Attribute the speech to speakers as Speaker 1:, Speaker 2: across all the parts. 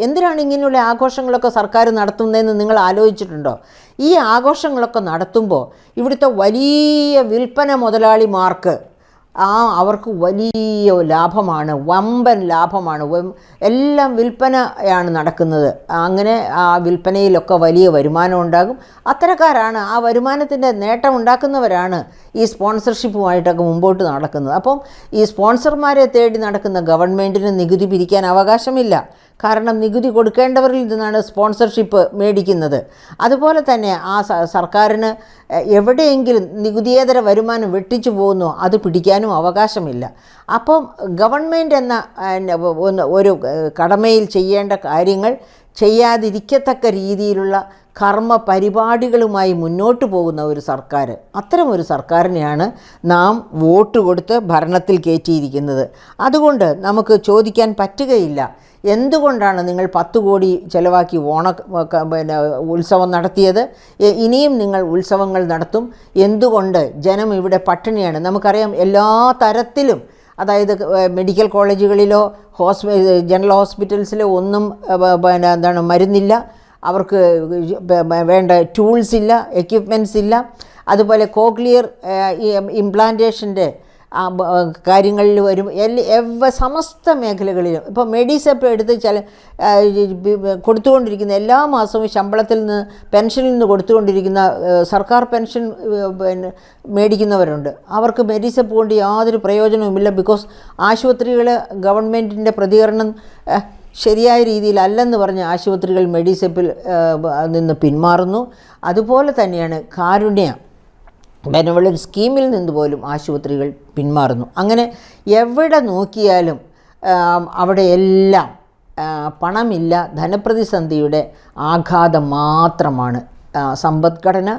Speaker 1: എന്തിനാണ് ഇങ്ങനെയുള്ള ആഘോഷങ്ങളൊക്കെ സർക്കാർ നടത്തുന്നതെന്ന് നിങ്ങൾ ആലോചിച്ചിട്ടുണ്ടോ? ഈ ആഘോഷങ്ങളൊക്കെ നടത്തുമ്പോൾ ഇവിടുത്തെ വലിയ വിൽപ്പന മുതലാളിമാർക്ക് അവർക്ക് വലിയ ലാഭമാണ്, വമ്പൻ ലാഭമാണ്. എല്ലാം വിൽപ്പനയാണ് നടക്കുന്നത്. അങ്ങനെ ആ വിൽപ്പനയിലൊക്കെ വലിയ വരുമാനം ഉണ്ടാകും. അത്തരക്കാരാണ്, ആ വരുമാനത്തിൻ്റെ നേട്ടം ഉണ്ടാക്കുന്നവരാണ് ഈ സ്പോൺസർഷിപ്പുമായിട്ടൊക്കെ മുമ്പോട്ട് നടക്കുന്നത്. അപ്പം ഈ സ്പോൺസർമാരെ തേടി നടക്കുന്ന ഗവൺമെൻറ്റിന് നികുതി പിരിക്കാൻ അവകാശമില്ല. കാരണം നികുതി കൊടുക്കേണ്ടവരിൽ നിന്നാണ് സ്പോൺസർഷിപ്പ് മേടിക്കുന്നത്. അതുപോലെ തന്നെ ആ സർക്കാരിന് എവിടെയെങ്കിലും നികുതിയേതര വരുമാനം വെട്ടിച്ചു പോകുന്നോ അത് പിടിക്കാനും അവകാശമില്ല. അപ്പം ഗവൺമെൻറ് എന്ന ഒരു കടമയിൽ ചെയ്യേണ്ട കാര്യങ്ങൾ ചെയ്യാതിരിക്കത്തക്ക രീതിയിലുള്ള കർമ്മ പരിപാടികളുമായി മുന്നോട്ട് പോകുന്ന ഒരു സർക്കാർ, അത്തരം ഒരു സർക്കാരിനെയാണ് നാം വോട്ട് കൊടുത്ത് ഭരണത്തിൽ കയറ്റിയിരിക്കുന്നത്. അതുകൊണ്ട് നമുക്ക് ചോദിക്കാൻ പറ്റുകയില്ല, എന്തുകൊണ്ടാണ് നിങ്ങൾ 10 കോടി ചിലവാക്കി ഉത്സവം നടത്തിയത്? ഇനിയും നിങ്ങൾ ഉത്സവങ്ങൾ നടത്തും. എന്തുകൊണ്ട് ജനം ഇവിടെ പട്ടിണിയാണ്? നമുക്കറിയാം, എല്ലാ തരത്തിലും, അതായത് മെഡിക്കൽ കോളേജുകളിലോ ജനറൽ ഹോസ്പിറ്റൽസിലോ ഒന്നും മരുന്നില്ല, അവർക്ക് വേണ്ട ടൂൾസ് ഇല്ല, എക്യുപ്മെൻറ്റ്സ് ഇല്ല. അതുപോലെ കോക്ലിയർ ഇംപ്ലാന്റേഷൻ്റെ കാര്യങ്ങളിൽ വരും. സമസ്ത മേഖലകളിലും ഇപ്പോൾ മെഡിസെപ്പ് എടുത്ത് കൊടുത്തുകൊണ്ടിരിക്കുന്ന, എല്ലാ മാസവും ശമ്പളത്തിൽ നിന്ന് പെൻഷനിൽ നിന്ന് കൊടുത്തുകൊണ്ടിരിക്കുന്ന സർക്കാർ പെൻഷൻ മേടിക്കുന്നവരുണ്ട്. അവർക്ക് മെഡിസെപ്പ് കൊണ്ട് യാതൊരു പ്രയോജനവുമില്ല. ബിക്കോസ് ആശുപത്രികൾ ഗവൺമെൻറ്റിൻ്റെ പ്രതികരണം ശരിയായ രീതിയിലല്ലെന്ന് പറഞ്ഞ് ആശുപത്രികൾ മെഡിസെപ്പിൽ നിന്ന് പിന്മാറുന്നു. അതുപോലെ തന്നെയാണ് കാരുണ്യ ബെനവലൻ്റ് സ്കീമിൽ നിന്ന് പോലും ആശുപത്രികൾ പിന്മാറുന്നു. അങ്ങനെ എവിടെ നോക്കിയാലും അവിടെയെല്ലാം പണമില്ല, ധനപ്രതിസന്ധിയുടെ ആഘാതം മാത്രമാണ്. സമ്പദ്ഘടന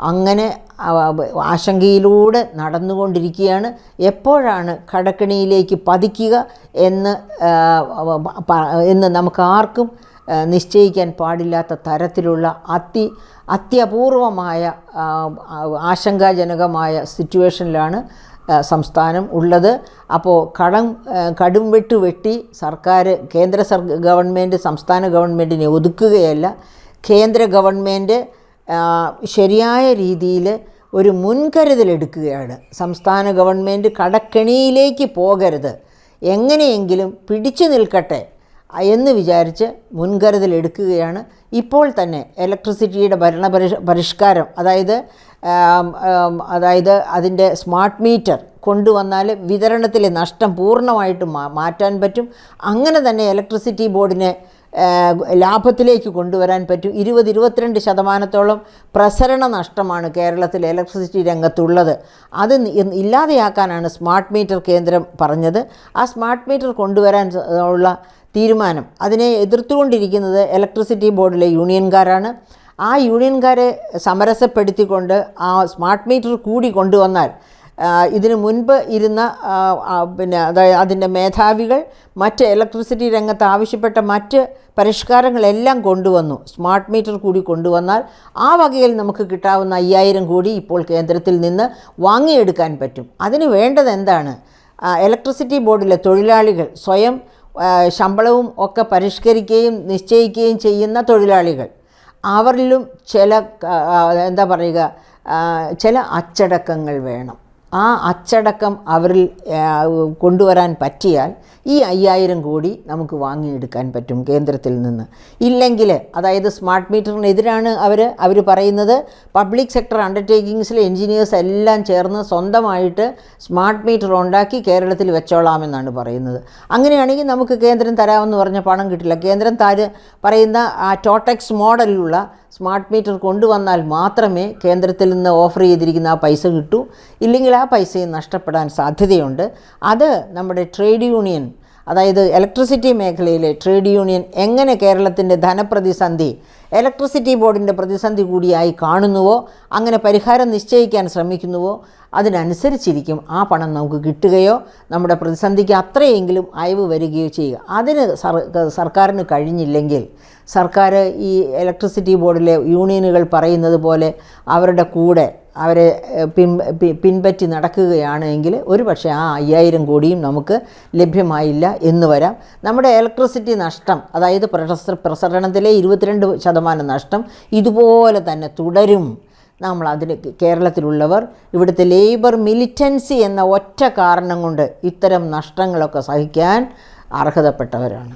Speaker 1: അങ്ങനെ ആശങ്കയിലൂടെ നടന്നുകൊണ്ടിരിക്കുകയാണ്. എപ്പോഴാണ് കടക്കെണിയിലേക്ക് പതിക്കുക എന്ന് നമുക്കാർക്കും നിശ്ചയിക്കാൻ പാടില്ലാത്ത തരത്തിലുള്ള അത്യപൂർവമായ ആശങ്കാജനകമായ സിറ്റുവേഷനിലാണ് സംസ്ഥാനം ഉള്ളത്. അപ്പോൾ കടും വെട്ടി കേന്ദ്ര ഗവൺമെൻറ് സംസ്ഥാന ഗവൺമെൻറ്റിനെ ഒതുക്കുകയല്ല, കേന്ദ്ര ഗവൺമെൻറ് ശരിയായ രീതിയിൽ ഒരു മുൻകരുതലെടുക്കുകയാണ്. സംസ്ഥാന ഗവൺമെൻറ് കടക്കെണിയിലേക്ക് പോകരുത്, എങ്ങനെയെങ്കിലും പിടിച്ചു നിൽക്കട്ടെ എന്ന് വിചാരിച്ച് മുൻകരുതലെടുക്കുകയാണ്. ഇപ്പോൾ തന്നെ ഇലക്ട്രിസിറ്റിയുടെ പരിഷ്കാരം, അതായത് അതിൻ്റെ സ്മാർട്ട് മീറ്റർ കൊണ്ടുവന്നാൽ വിതരണത്തിലെ നഷ്ടം പൂർണ്ണമായിട്ടും മാറ്റാൻ പറ്റും. അങ്ങനെ തന്നെ ഇലക്ട്രിസിറ്റി ബോർഡിനെ ലാഭത്തിലേക്ക് കൊണ്ടുവരാൻ പറ്റും. 20-22% പ്രസരണ നഷ്ടമാണ് കേരളത്തിൽ ഇലക്ട്രിസിറ്റി രംഗത്തുള്ളത്. അത് ഇല്ലാതെയാക്കാനാണ് സ്മാർട്ട് മീറ്റർ കേന്ദ്രം പറഞ്ഞത്. ആ സ്മാർട്ട് മീറ്റർ കൊണ്ടുവരാൻ ഉള്ള തീരുമാനം, അതിനെ എതിർത്തുകൊണ്ടിരിക്കുന്നത് ഇലക്ട്രിസിറ്റി ബോർഡിലെ യൂണിയൻകാരാണ്. ആ യൂണിയൻകാരെ സമരസപ്പെടുത്തിക്കൊണ്ട് ആ സ്മാർട്ട് മീറ്റർ കൂടി കൊണ്ടുവന്നാൽ ഇതിനു മുൻപ് ഇരുന്ന അതായത് അതിൻ്റെ മേധാവികൾ മറ്റ് ഇലക്ട്രിസിറ്റി രംഗത്ത് ആവശ്യപ്പെട്ട മറ്റ് പരിഷ്കാരങ്ങളെല്ലാം കൊണ്ടുവന്നു. സ്മാർട്ട് മീറ്റർ കൂടി കൊണ്ടുവന്നാൽ ആ വകയിൽ നമുക്ക് കിട്ടാവുന്ന 5000 കോടി ഇപ്പോൾ കേന്ദ്രത്തിൽ നിന്ന് വാങ്ങിയെടുക്കാൻ പറ്റും. അതിന് വേണ്ടത് എന്താണ്? ഇലക്ട്രിസിറ്റി ബോർഡിലെ തൊഴിലാളികൾ സ്വയം ശമ്പളവും ഒക്കെ പരിഷ്കരിക്കുകയും നിശ്ചയിക്കുകയും ചെയ്യുന്ന തൊഴിലാളികൾ, അവരിലും ചില അച്ചടക്കങ്ങൾ വേണം. ആ അച്ചടക്കം അവരിൽ കൊണ്ടുവരാൻ പറ്റിയാൽ ഈ 5000 കോടി നമുക്ക് വാങ്ങിയെടുക്കാൻ പറ്റും കേന്ദ്രത്തിൽ നിന്ന്. ഇല്ലെങ്കിൽ, അതായത് സ്മാർട്ട് മീറ്ററിനെതിരാണ് അവർ പറയുന്നത്. പബ്ലിക് സെക്ടർ അണ്ടർടേക്കിങ്സിലെ എൻജിനീയേഴ്സ് എല്ലാം ചേർന്ന് സ്വന്തമായിട്ട് സ്മാർട്ട് മീറ്റർ ഉണ്ടാക്കി കേരളത്തിൽ വെച്ചോളാമെന്നാണ് പറയുന്നത്. അങ്ങനെയാണെങ്കിൽ നമുക്ക് കേന്ദ്രം തരാമെന്ന് പറഞ്ഞ പണം കിട്ടില്ല. കേന്ദ്രം പറയുന്ന ആ ടോട്ടക്സ് മോഡലിലുള്ള സ്മാർട്ട് മീറ്റർ കൊണ്ടുവന്നാൽ മാത്രമേ കേന്ദ്രത്തിൽ നിന്ന് ഓഫർ ചെയ്തിരിക്കുന്ന ആ പൈസ കിട്ടൂ. ഇല്ലെങ്കിൽ ആ പൈസയും നഷ്ടപ്പെടാൻ സാധ്യതയുണ്ട്. അത് നമ്മുടെ ട്രേഡ് യൂണിയൻ, അതായത് ഇലക്ട്രിസിറ്റി മേഖലയിലെ ട്രേഡ് യൂണിയൻ എങ്ങനെ കേരളത്തിൻ്റെ ധനപ്രതിസന്ധി ഇലക്ട്രിസിറ്റി ബോർഡിൻ്റെ പ്രതിസന്ധി കൂടിയായി കാണുന്നുവോ, അങ്ങനെ പരിഹാരം നിശ്ചയിക്കാൻ ശ്രമിക്കുന്നുവോ, അതിനനുസരിച്ചിരിക്കും ആ പണം നമുക്ക് കിട്ടുകയോ നമ്മുടെ പ്രതിസന്ധിക്ക് അത്രയെങ്കിലും അയവ് വരികയോ ചെയ്യുക. അതിന് സർക്കാരിന് കഴിഞ്ഞില്ലെങ്കിൽ സർക്കാർ ഈ ഇലക്ട്രിസിറ്റി ബോർഡിലെ യൂണിയനുകൾ പറയുന്നത് പോലെ അവരുടെ കൂടെ അവരെ പിൻപറ്റി നടക്കുകയാണെങ്കിൽ ഒരുപക്ഷെ ആ 5000 കോടിയും നമുക്ക് ലഭ്യമായില്ല എന്ന് വരാം. നമ്മുടെ ഇലക്ട്രിസിറ്റി നഷ്ടം, അതായത് പ്രസരണത്തിലെ 22% നഷ്ടം ഇതുപോലെ തന്നെ തുടരും. നമ്മളതിന് കേരളത്തിലുള്ളവർ ഇവിടുത്തെ ലേബർ മിലിറ്റൻസി എന്ന ഒറ്റ കാരണം കൊണ്ട് ഇത്തരം നഷ്ടങ്ങളൊക്കെ സഹിക്കാൻ അർഹതപ്പെട്ടവരാണ്.